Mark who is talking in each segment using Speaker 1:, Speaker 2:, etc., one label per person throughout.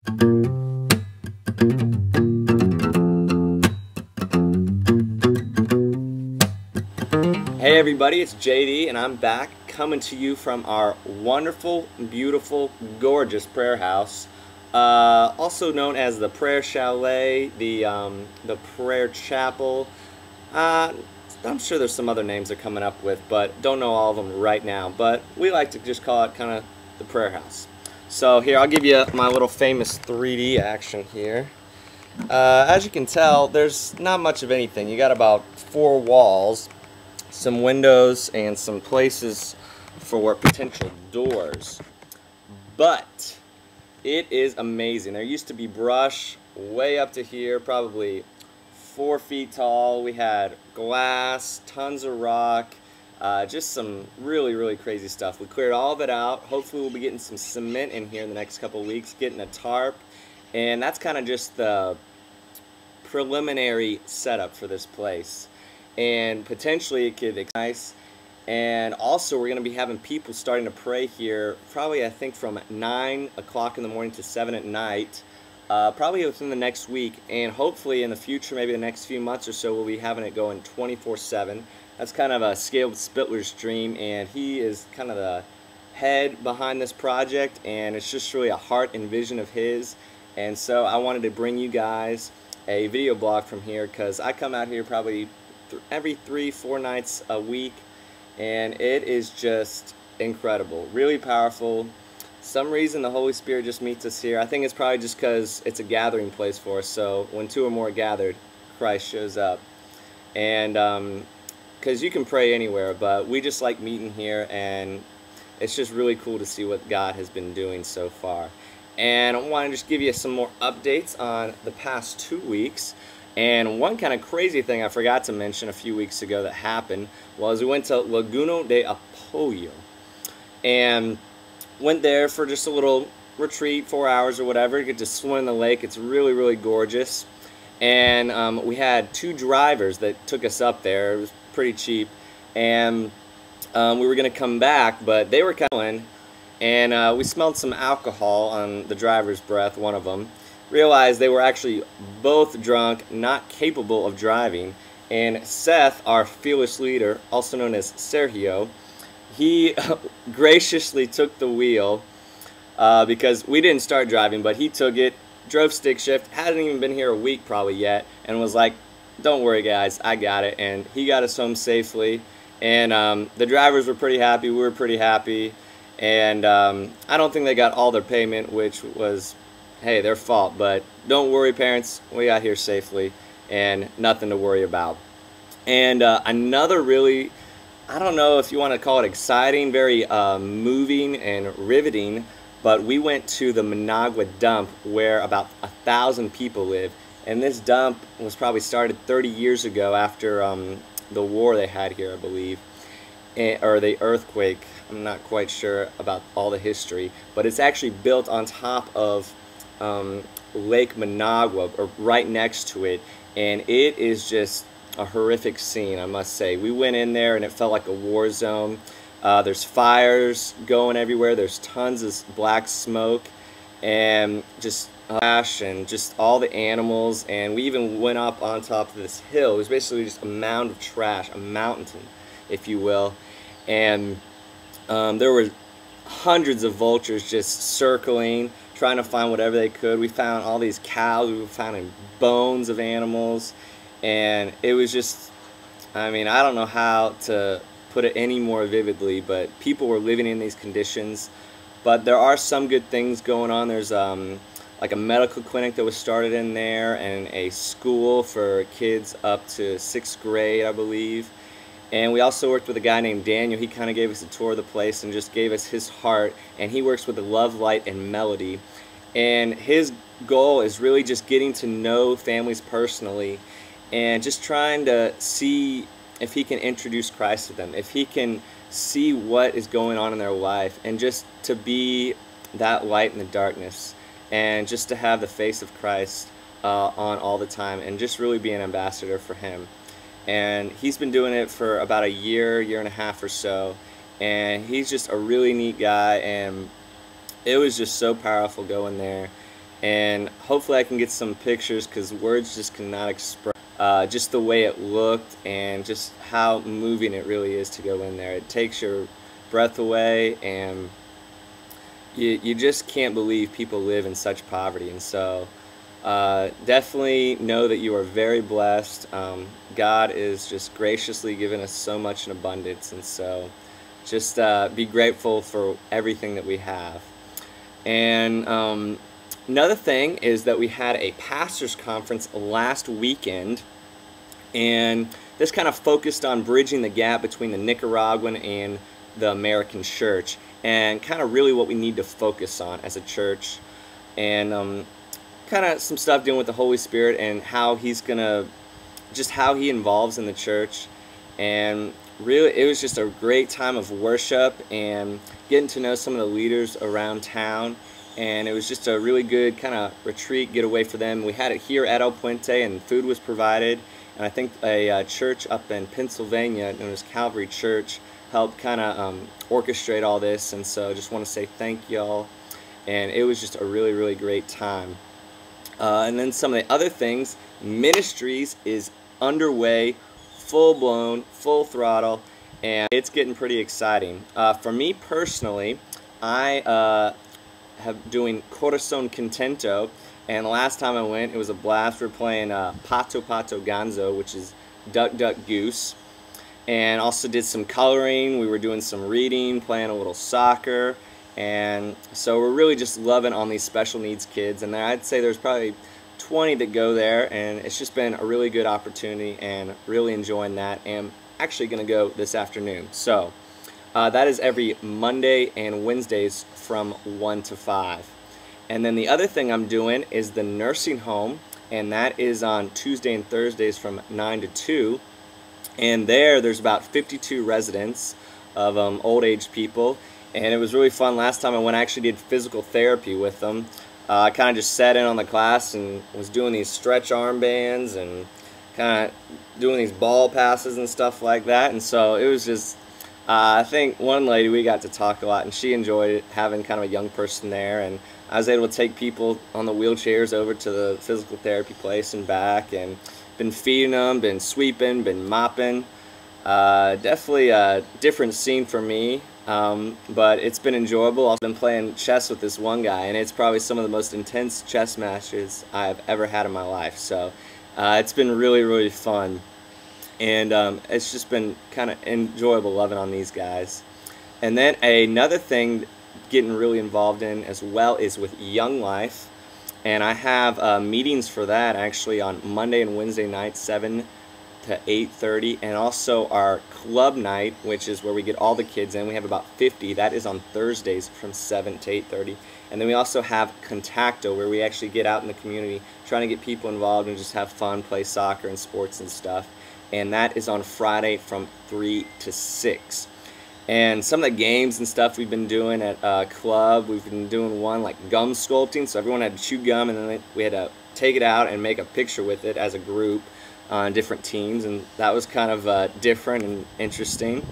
Speaker 1: Hey everybody, it's JD and I'm back coming to you from our wonderful, beautiful, gorgeous prayer house, also known as the Prayer Chalet, the Prayer Chapel. I'm sure there's some other names they're coming up with, but don't know all of them right now. But we like to just call it kind of the prayer house. So here, I'll give you my little famous 3D action here. As you can tell, there's not much of anything. You got about 4 walls, some windows, and some places for potential doors. But it is amazing. There used to be brush way up to here, probably 4 feet tall. We had glass, tons of rock, just some really, really crazy stuff. We cleared all of it out. Hopefully we'll be getting some cement in here in the next couple of weeks, getting a tarp, and that's kind of just the preliminary setup for this place. And potentially it could be nice. And also we're going to be having people starting to pray here probably, I think, from 9 o'clock in the morning to 7 at night, probably within the next week, and hopefully in the future, maybe the next few months or so, we'll be having it going 24/7. That's kind of a Scaled Spittler's dream, and he is kind of the head behind this project, and it's just really a heart and vision of his. And so I wanted to bring you guys a video blog from here, because I come out here probably every 3-4 nights a week, and it is just incredible, really powerful. Some reason the Holy Spirit just meets us here. I think it's probably just because it's a gathering place for us. So when 2 or more are gathered, Christ shows up. And because you can pray anywhere, but we just like meeting here, and it's just really cool to see what God has been doing so far. And I want to just give you some more updates on the past 2 weeks. And one kind of crazy thing I forgot to mention a few weeks ago that happened was we went to Laguna de Apoyo, and went there for just a little retreat, 4 hours or whatever. You get to swim in the lake. It's really, really gorgeous. And we had 2 drivers that took us up there. It was pretty cheap. And we were going to come back, but they were coming, and we smelled some alcohol on the driver's breath, one of them. Realized they were actually both drunk, not capable of driving. And Seth, our fearless leader, also known as Sergio, he graciously took the wheel because we didn't start driving, but he took it, drove stick shift, hadn't even been here a week probably yet, and was like, "Don't worry guys, I got it." And he got us home safely, and the drivers were pretty happy, we were pretty happy, and I don't think they got all their payment, which was, hey, their fault, but don't worry parents, we got here safely and nothing to worry about. And another really, I don't know if you want to call it exciting, very moving and riveting, but we went to the Managua dump where about 1,000 people live. And this dump was probably started 30 years ago after the war they had here, I believe, or the earthquake. I'm not quite sure about all the history, but it's actually built on top of Lake Managua, or right next to it, and it is just a horrific scene, I must say. We went in there and it felt like a war zone. There's fires going everywhere. There's tons of black smoke and just ash and just all the animals. And we even went up on top of this hill. It was basically just a mound of trash, a mountain, if you will. And there were hundreds of vultures just circling, trying to find whatever they could. We found all these cows. We were finding bones of animals. And it was just, I mean, I don't know how to put it any more vividly, but people were living in these conditions. But there are some good things going on. There's like a medical clinic that was started in there, and a school for kids up to 6th grade, I believe. And we also worked with a guy named Daniel. He kind of gave us a tour of the place and just gave us his heart. And he works with the Love, Light, and Melody. And his goal is really just getting to know families personally, and just trying to see if he can introduce Christ to them, if he can see what is going on in their life, and just to be that light in the darkness, and just to have the face of Christ on all the time, and just really be an ambassador for him. And he's been doing it for about a year and a half or so, and he's just a really neat guy, and it was just so powerful going there. and hopefully I can get some pictures because words just cannot express just the way it looked and just how moving it really is to go in there. It takes your breath away, and you just can't believe people live in such poverty. And so definitely know that you are very blessed. God is just graciously giving us so much in abundance, and so just be grateful for everything that we have. And another thing is that we had a pastors conference last weekend, and this kind of focused on bridging the gap between the Nicaraguan and the American church, and kind of really what we need to focus on as a church, and kind of some stuff dealing with the Holy Spirit and how he's gonna, just how he involves in the church. And really, it was just a great time of worship and getting to know some of the leaders around town, and it was just a really good kind of retreat getaway for them. We had it here at El Puente, and food was provided, and I think a church up in Pennsylvania known as Calvary Church helped kind of orchestrate all this, and so I just want to say thank y'all, and it was just a really, really great time. And then some of the other things, ministries is underway, full-blown, full throttle, and it's getting pretty exciting. For me personally, I have doing Corazon Contento, and the last time I went, it was a blast. We're playing Pato Pato Ganzo, which is Duck Duck Goose, and also did some coloring. We were doing some reading, playing a little soccer, and so we're really just loving on these special needs kids. And I'd say there's probably 20 that go there, and it's just been a really good opportunity and really enjoying that. And actually going to go this afternoon. So that is every Monday and Wednesdays from 1 to 5. And then the other thing I'm doing is the nursing home, and that is on Tuesday and Thursdays from 9 to 2. And there's about 52 residents of old age people, and it was really fun. Last time I went, I actually did physical therapy with them. I kind of just sat in on the class and was doing these stretch armbands and kind of doing these ball passes and stuff like that. And so it was just, I think one lady, we got to talk a lot, and she enjoyed it, having kind of a young person there. And I was able to take people on the wheelchairs over to the physical therapy place and back, and been feeding them, been sweeping, been mopping. Definitely a different scene for me, but it's been enjoyable. I've been playing chess with this one guy, and it's probably some of the most intense chess matches I've ever had in my life. So it's been really, really fun, and it's just been kind of enjoyable loving on these guys. And then another thing getting really involved in as well is with Young Life. And I have meetings for that actually on Monday and Wednesday nights, 7 to 8:30, and also our club night, which is where we get all the kids in. We have about 50. That is on Thursdays from 7 to 8:30. And then we also have Contacto, where we actually get out in the community trying to get people involved and just have fun, play soccer and sports and stuff. And that is on Friday from 3 to 6. And some of the games and stuff we've been doing at club, we've been doing one like gum sculpting, so everyone had to chew gum, and then we had to take it out and make a picture with it as a group on different teams, and that was kind of different and interesting.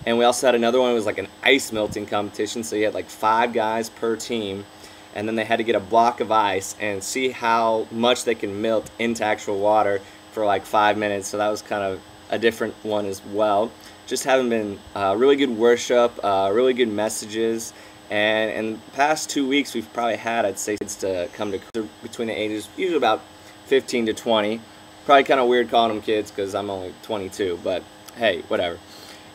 Speaker 1: And we also had another one, it was like an ice melting competition, so you had like 5 guys per team, and then they had to get a block of ice and see how much they can melt into actual water for like 5 minutes. So that was kind of a different one as well. Just having been really good worship, really good messages, and in the past 2 weeks we've probably had, I'd say, kids to come to between the ages usually about 15 to 20. Probably kind of weird calling them kids because I'm only 22, but hey, whatever.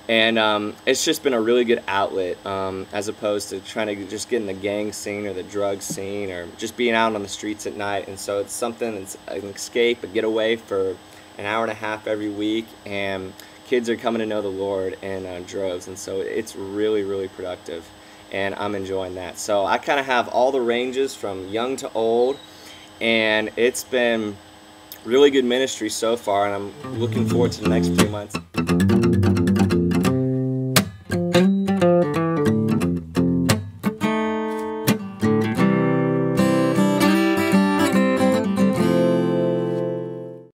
Speaker 1: And it's just been a really good outlet as opposed to trying to just get in the gang scene or the drug scene or just being out on the streets at night. And so it's something that's an escape, a getaway for an hour and a half every week, and kids are coming to know the Lord in droves, and so it's really, really productive, and I'm enjoying that. So I kind of have all the ranges from young to old, and it's been really good ministry so far, and I'm looking forward to the next few months.